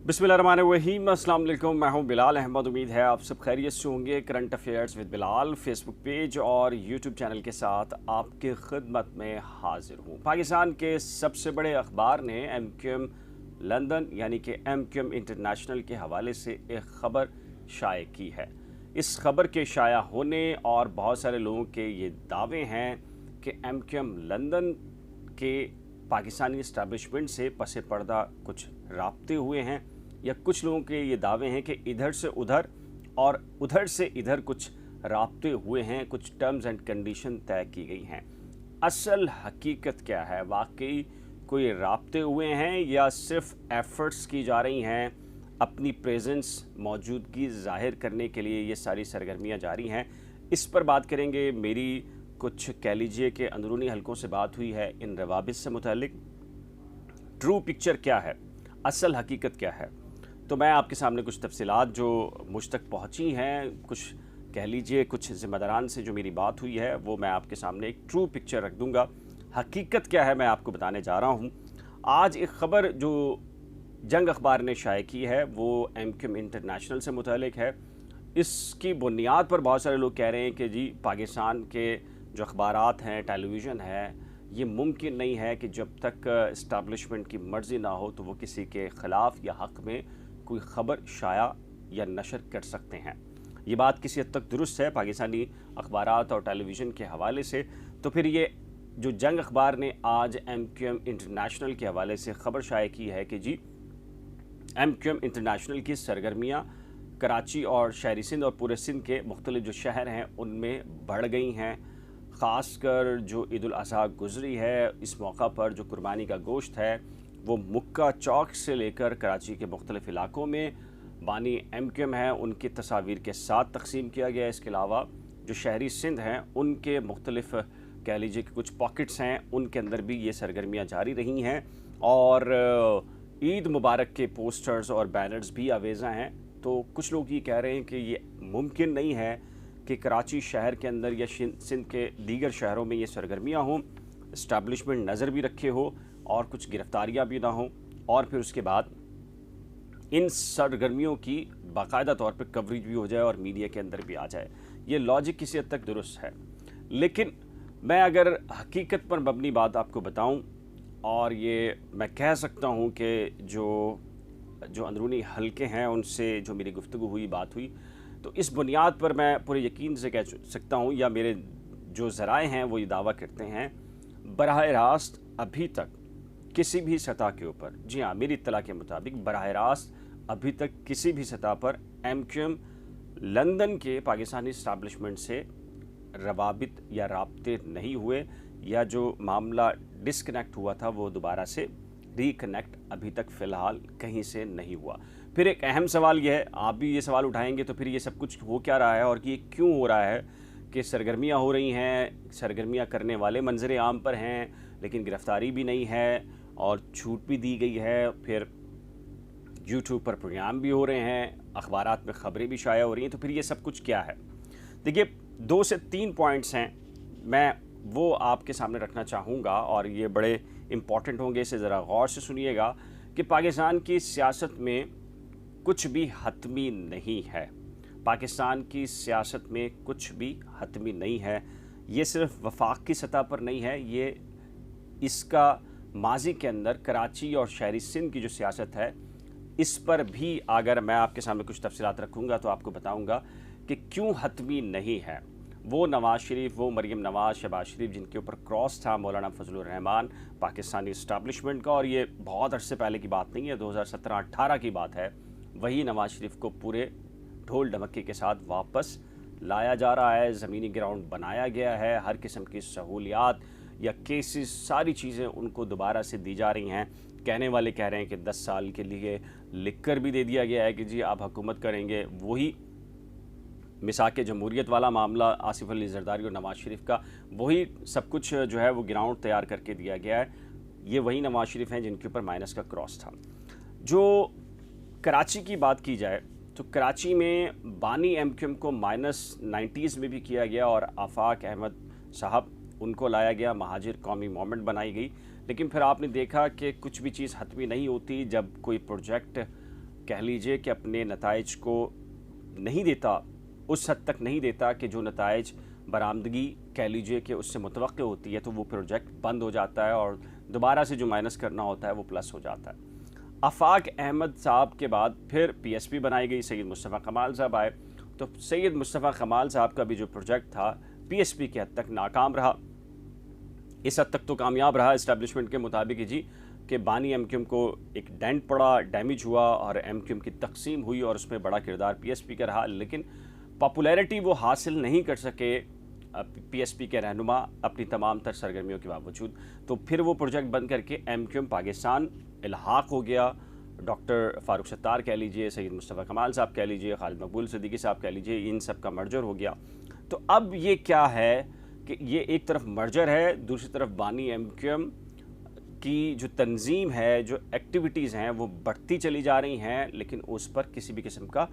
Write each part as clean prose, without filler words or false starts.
बिस्मिल्लाहिर्रहमानिर्रहीम, अस्सलाम वालेकुम। मैं हूं बिलाल अहमद। उम्मीद है आप सब खैरियत से होंगे। Current affairs with Bilal Facebook page और यूट्यूब चैनल के साथ आपकी खिदमत में हाजिर हूं। पाकिस्तान के सबसे बड़े अखबार ने एमक्यूएम लंदन यानी कि एमक्यूएम इंटरनेशनल के हवाले से एक ख़बर शाये की है। इस खबर के शाया होने और बहुत सारे लोगों के ये दावे हैं कि एमक्यूएम लंदन के पाकिस्तानी इस्टेब्लिशमेंट से पसे पर्दा कुछ राब्ते हुए हैं, या कुछ लोगों के ये दावे हैं कि इधर से उधर और उधर से इधर कुछ राब्ते हुए हैं, कुछ टर्म्स एंड कंडीशन तय की गई हैं। असल हकीकत क्या है? वाकई कोई राब्ते हुए हैं या सिर्फ एफर्ट्स की जा रही हैं, अपनी प्रेजेंस मौजूदगी ज़ाहिर करने के लिए ये सारी सरगर्मियाँ जारी हैं? इस पर बात करेंगे। मेरी कुछ कह लीजिए कि अंदरूनी हलकों से बात हुई है इन रवाबित से मुतालिक। ट्रू पिक्चर क्या है, असल हकीकत क्या है? तो मैं आपके सामने कुछ तफसीलात जो मुझ तक पहुंची हैं, कुछ कह लीजिए कुछ ज़िम्मेदारान से जो मेरी बात हुई है, वो मैं आपके सामने एक ट्रू पिक्चर रख दूंगा। हकीकत क्या है मैं आपको बताने जा रहा हूं। आज एक ख़बर जो जंग अखबार ने शाये की है वो एमक्यूएम इंटरनेशनल से मुतालिक है। इसकी बुनियाद पर बहुत सारे लोग कह रहे हैं कि जी पाकिस्तान के जो अखबारात हैं, टेलीविज़न है, ये मुमकिन नहीं है कि जब तक इस्टेब्लिशमेंट की मर्ज़ी ना हो तो वो किसी के ख़िलाफ़ या हक़ में कोई ख़बर शाया या नशर कर सकते हैं। ये बात किसी हद तक दुरुस्त है पाकिस्तानी अखबारात और टेलीविज़न के हवाले से। तो फिर ये जो जंग अखबार ने आज एमक्यूएम इंटरनेशनल के हवाले से ख़बर शाया की है कि जी एमक्यूएम इंटरनेशनल की सरगर्मियाँ कराची और शहरी सिंध और पूरे सिंध के मुख्तलिफ जो शहर हैं उनमें बढ़ गई हैं। ख़ासकर जो ईद उल अज़हा गुज़री है, इस मौका पर जो कुर्बानी का गोश्त है वो मुक्का चौक से लेकर कराची के मुख्तलिफ इलाकों में बानी एमक्यूएम है उनकी तस्वीर के साथ तकसीम किया गया है। इसके अलावा जो शहरी सिंध हैं उनके मुख्तलिफ कह लीजिए कि कुछ पॉकेट्स हैं, उनके अंदर भी ये सरगर्मियाँ जारी रही हैं और ईद मुबारक के पोस्टर्स और बैनर्स भी आवेज़ा हैं। तो कुछ लोग ये कह रहे हैं कि ये मुमकिन नहीं है कि कराची शहर के अंदर या सिंध के दीगर शहरों में ये सरगर्मियाँ हों, इस्टेब्लिशमेंट नज़र भी रखे हो और कुछ गिरफ्तारियाँ भी ना हों, और फिर उसके बाद इन सरगर्मियों की बाकायदा तौर पर कवरेज भी हो जाए और मीडिया के अंदर भी आ जाए। ये लॉजिक किसी हद तक दुरुस्त है, लेकिन मैं अगर हकीकत पर मबनी बात आपको बताऊं और ये मैं कह सकता हूं कि जो अंदरूनी हलके हैं उनसे जो मेरी गुफ्तगू हुई, बात हुई, तो इस बुनियाद पर मैं पूरे यकीन से कह सकता हूँ, या मेरे जो ज़राए हैं वो ये दावा करते हैं, बराह रास्त अभी तक किसी भी सतह के ऊपर, जी हाँ मेरी इत्तला के मुताबिक बराह रास्त अभी तक किसी भी सतह पर एमक्यूएम लंदन के पाकिस्तानी इस्टेब्लिशमेंट से रवाबित या राब्ते नहीं हुए, या जो मामला डिसकनेक्ट हुआ था वो दोबारा से रिकनेक्ट अभी तक फ़िलहाल कहीं से नहीं हुआ। फिर एक अहम सवाल यह है, आप भी ये सवाल उठाएंगे, तो फिर ये सब कुछ हो क्या रहा है और ये क्यों हो रहा है कि सरगर्मियाँ हो रही हैं, सरगर्मियाँ करने वाले मंजर आम पर हैं लेकिन गिरफ्तारी भी नहीं है और छूट भी दी गई है, फिर यूट्यूब पर प्रोग्राम भी हो रहे हैं, अखबारात में ख़बरें भी शाया हो रही हैं। तो फिर ये सब कुछ क्या है? देखिए 2 से 3 पॉइंट्स हैं, मैं वो आपके सामने रखना चाहूँगा और ये बड़े इम्पॉर्टेंट होंगे, इसे ज़रा गौर से सुनिएगा कि पाकिस्तान की सियासत में कुछ भी हतमी नहीं है। पाकिस्तान की सियासत में कुछ भी हतमी नहीं है। ये सिर्फ वफाक की सतह पर नहीं है, ये इसका माजी के अंदर कराची और शहरी सिंध की जो सियासत है इस पर भी अगर मैं आपके सामने कुछ तफसीलात रखूँगा तो आपको बताऊँगा कि क्यों हतमी नहीं है। वो नवाज़ शरीफ, वो मरीम नवाज़, शहबाज शरीफ जिनके ऊपर क्रॉस था मौलाना फजलुर रहमान पाकिस्तानी इस्टेब्लिशमेंट का, और ये बहुत अरसे पहले की बात नहीं है, 2017-18 की बात है, वही नवाज़ शरीफ को पूरे ढोल ढमक्के के साथ वापस लाया जा रहा है। ज़मीनी ग्राउंड बनाया गया है, हर किस्म की सहूलियात या केसेस, सारी चीज़ें उनको दोबारा से दी जा रही हैं। कहने वाले कह रहे हैं कि 10 साल के लिए लिख कर भी दे दिया गया है कि जी आप हुकूमत करेंगे। वही मिसाक जमहूरियत वाला मामला आसिफ अली जरदारी और नवाज़ शरीफ का, वही सब कुछ जो है वो ग्राउंड तैयार करके दिया गया है। ये वही नवाज़ शरीफ हैं जिनके ऊपर माइनस का क्रॉस था। जो कराची की बात की जाए तो कराची में बानी एमक्यूएम को -90s में भी किया गया और आफाक अहमद साहब उनको लाया गया, महाजिर कौमी मूवमेंट बनाई गई। लेकिन फिर आपने देखा कि कुछ भी चीज़ हतमी नहीं होती। जब कोई प्रोजेक्ट कह लीजिए कि अपने नताइज को नहीं देता, उस हद तक नहीं देता कि जो नताइज बरामदगी कह लीजिए कि उससे मुतवक्के होती है, तो वो प्रोजेक्ट बंद हो जाता है और दोबारा से जो माइनस करना होता है वो प्लस हो जाता है। आफाक अहमद साहब के बाद फिर पीएसपी बनाई गई, सैयद मुस्तफ़ा कमाल साहब आए, तो सैयद मुस्तफ़ा कमाल साहब का भी जो प्रोजेक्ट था पीएसपी के हद तक नाकाम रहा। इस हद तक तो कामयाब रहा इस्टेब्लिशमेंट के मुताबिक जी कि बानी एमक्यूएम को एक डेंट पड़ा, डैमेज हुआ और एमक्यूएम की तकसीम हुई और उसमें बड़ा किरदार पीएसपी का रहा, लेकिन पॉपुलैरिटी वो हासिल नहीं कर सके पीएसपी के रहनुमा अपनी तमाम तर सरगर्मियों के बावजूद। तो फिर वो प्रोजेक्ट बंद करके एमक्यूएम पाकिस्तान इल्हाक हो गया। डॉक्टर फ़ारूक सत्तार कह लीजिए, सैयद मुस्तफ़ा कमाल साहब कह लीजिए, खालिद मकबूल सिद्दीकी साहब कह लीजिए, इन सब का मर्जर हो गया। तो अब ये क्या है कि ये एक तरफ मर्जर है, दूसरी तरफ बानी एमक्यूएम की जो तंजीम है, जो एक्टिविटीज़ हैं वो बढ़ती चली जा रही हैं, लेकिन उस पर किसी भी किस्म का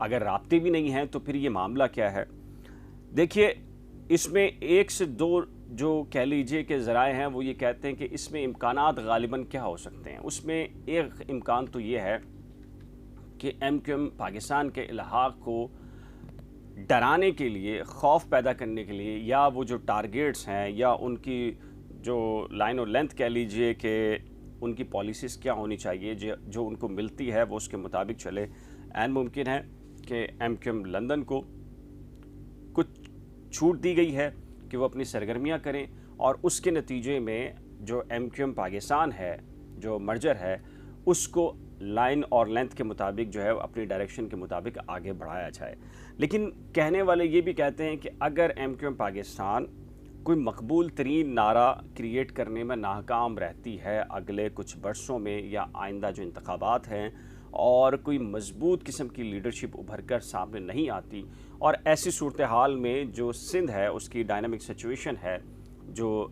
अगर राब्ते भी नहीं हैं तो फिर ये मामला क्या है। देखिए, इसमें एक से दो जो कह लीजिए कि ज़राए हैं वो ये कहते हैं कि इसमें इम्कानात गालिबन क्या हो सकते हैं। उसमें एक इम्कान तो ये है कि एमक्यूएम पाकिस्तान के इल्हाक को डराने के लिए, खौफ पैदा करने के लिए, या वो जो टारगेट्स हैं या उनकी जो लाइन और लेंथ कह लीजिए कि उनकी पॉलिसीज़ क्या होनी चाहिए, जो उनको मिलती है वो उसके मुताबिक चले। एन मुमकिन है कि एमक्यूएम लंदन को कुछ छूट दी गई है कि वो अपनी सरगर्मियां करें और उसके नतीजे में जो एमक्यूएम पाकिस्तान है, जो मर्जर है, उसको लाइन और लेंथ के मुताबिक जो है अपनी डायरेक्शन के मुताबिक आगे बढ़ाया जाए। लेकिन कहने वाले ये भी कहते हैं कि अगर एमक्यूएम पाकिस्तान कोई मकबूल तरीन नारा क्रिएट करने में नाकाम रहती है अगले कुछ बरसों में या आइंदा जो इंतखाबात हैं, और कोई मजबूत किस्म की लीडरशिप उभर कर सामने नहीं आती, और ऐसी सूरत हाल में जो सिंध है उसकी डायनामिक सिचुएशन है, जो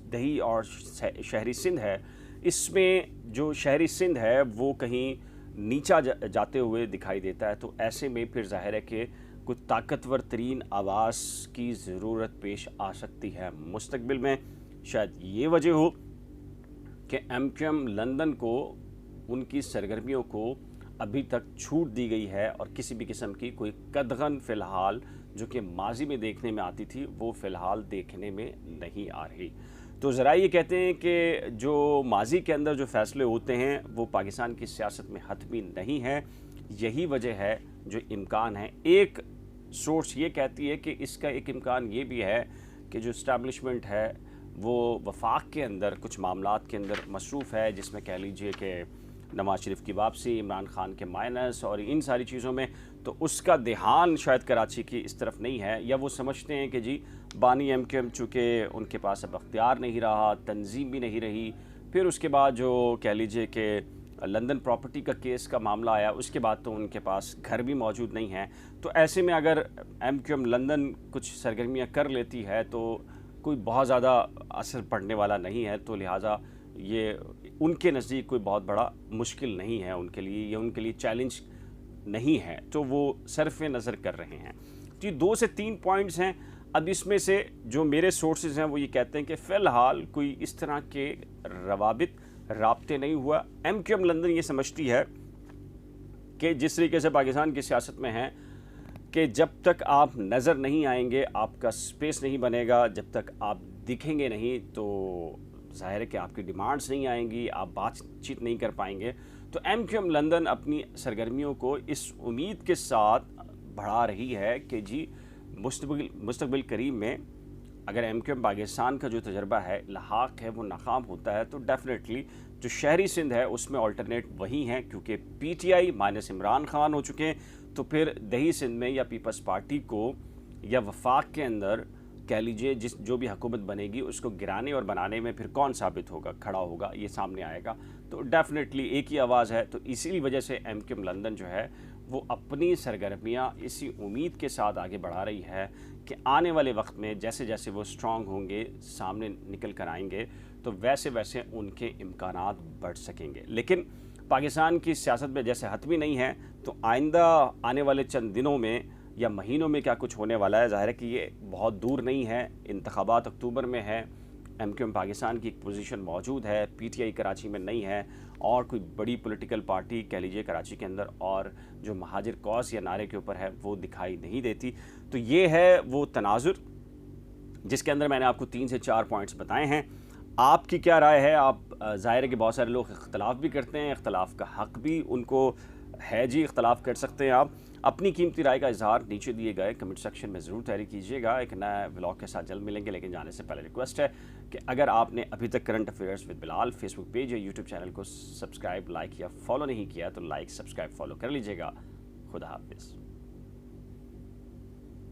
दही और शहरी सिंध है, इसमें जो शहरी सिंध है वो कहीं नीचा जाते हुए दिखाई देता है। तो ऐसे में फिर जाहिर है कि कुछ ताकतवर तरीन आवाज़ की ज़रूरत पेश आ सकती है मुस्तकबिल में। शायद ये वजह हो कि एमक्यूएम लंदन को उनकी सरगर्मियों को अभी तक छूट दी गई है और किसी भी किस्म की कोई कदगन फ़िलहाल जो कि माजी में देखने में आती थी वो फ़िलहाल देखने में नहीं आ रही। तो ज़रा ये कहते हैं कि जो माजी के अंदर जो फ़ैसले होते हैं वो पाकिस्तान की सियासत में हतमी नहीं है। यही वजह है जो इम्कान है। एक सोर्स ये कहती है कि इसका एक इम्कान ये भी है कि जो इस्टेब्लिशमेंट है वो वफाक के अंदर कुछ मामलात के अंदर मसरूफ़ है, जिसमें कह लीजिए कि नवाज शरीफ की वापसी, इमरान खान के माइनस और इन सारी चीज़ों में, तो उसका ध्यान शायद कराची की इस तरफ नहीं है, या वो समझते हैं कि जी बानी एमक्यूएम चूँकि उनके पास अब अख्तियार नहीं रहा, तंजीम भी नहीं रही, फिर उसके बाद जो कह लीजिए कि लंदन प्रॉपर्टी का केस का मामला आया, उसके बाद तो उनके पास घर भी मौजूद नहीं है। तो ऐसे में अगर एमक्यूएम लंदन कुछ सरगर्मियाँ कर लेती है तो कोई बहुत ज़्यादा असर पड़ने वाला नहीं है, तो लिहाजा ये उनके नज़दीक कोई बहुत बड़ा मुश्किल नहीं है उनके लिए, ये उनके लिए चैलेंज नहीं है, तो वो सरफ़ नज़र कर रहे हैं। तो ये 2 से 3 पॉइंट्स हैं। अब इसमें से जो मेरे सोर्सेज हैं वो ये कहते हैं कि फ़िलहाल कोई इस तरह के रवाबित राब्ते नहीं हुआ। एमक्यूएम लंदन ये समझती है कि जिस तरीके से पाकिस्तान की सियासत में है कि जब तक आप नज़र नहीं आएंगे, आपका स्पेस नहीं बनेगा, जब तक आप दिखेंगे नहीं तो ज़ाहिर है कि आपकी डिमांड्स नहीं आएंगी, आप बातचीत नहीं कर पाएंगे। तो एमक्यूएम लंदन अपनी सरगर्मियों को इस उम्मीद के साथ बढ़ा रही है कि जी मुस्तकबिल करीब में अगर एमक्यूएम पाकिस्तान का जो तजर्बा है, लहाक है, वो नाकाम होता है तो डेफिनेटली जो शहरी सिंध है उसमें अल्टरनेट वही हैं, क्योंकि पीटीआई माइनस इमरान खान हो चुके हैं। तो फिर दही सिंध में या पीपल्स पार्टी को या वफाक के अंदर कह लीजिए जो भी हुकूमत बनेगी उसको गिराने और बनाने में फिर कौन साबित होगा, खड़ा होगा, ये सामने आएगा। तो डेफिनेटली एक ही आवाज़ है। तो इसी वजह से एमक्यूएम लंदन जो है वो अपनी सरगर्मियाँ इसी उम्मीद के साथ आगे बढ़ा रही है कि आने वाले वक्त में जैसे जैसे वो स्ट्रॉन्ग होंगे, सामने निकल कर आएंगे, तो वैसे वैसे उनके इम्कानात बढ़ सकेंगे। लेकिन पाकिस्तान की सियासत में जैसे हतमी नहीं है, तो आइंदा आने वाले चंद दिनों में या महीनों में क्या कुछ होने वाला है, ज़ाहिर है कि ये बहुत दूर नहीं है। इंतखाबात अक्टूबर में है, एमक्यूएम पाकिस्तान की एक पोजीशन मौजूद है, पीटीआई कराची में नहीं है, اور کوئی بڑی پولیٹیکل پارٹی کہہ لیجیے کراچی کے اندر اور جو مہاجر کاز یا نعرے کے اوپر ہے وہ دکھائی نہیں دیتی. تو یہ ہے وہ تناظر جس کے اندر میں نے آپ کو 3 سے 4 پوائنٹس بتائے ہیں. آپ کی کیا رائے ہے؟ آپ ظاہر ہے کہ بہت سارے لوگ اختلاف بھی کرتے ہیں, اختلاف کا حق بھی ان کو ہے جی, اختلاف کر سکتے ہیں. آپ اپنی قیمتی رائے کا اظہار نیچے دیے گئے کمنٹ سیکشن میں ضرور تحریر کیجیے گا. ایک نئے ولاگ کے ساتھ جلد ملیں گے, لیکن جانے سے پہلے ریکویسٹ ہے کہ اگر آپ نے ابھی تک current affairs with Bilal facebook page یا یوٹیوب چینل کو سبسکرائب, لائک یا فالو نہیں کیا تو لائک, سبسکرائب, فالو کر لیجیے گا. خدا حافظ.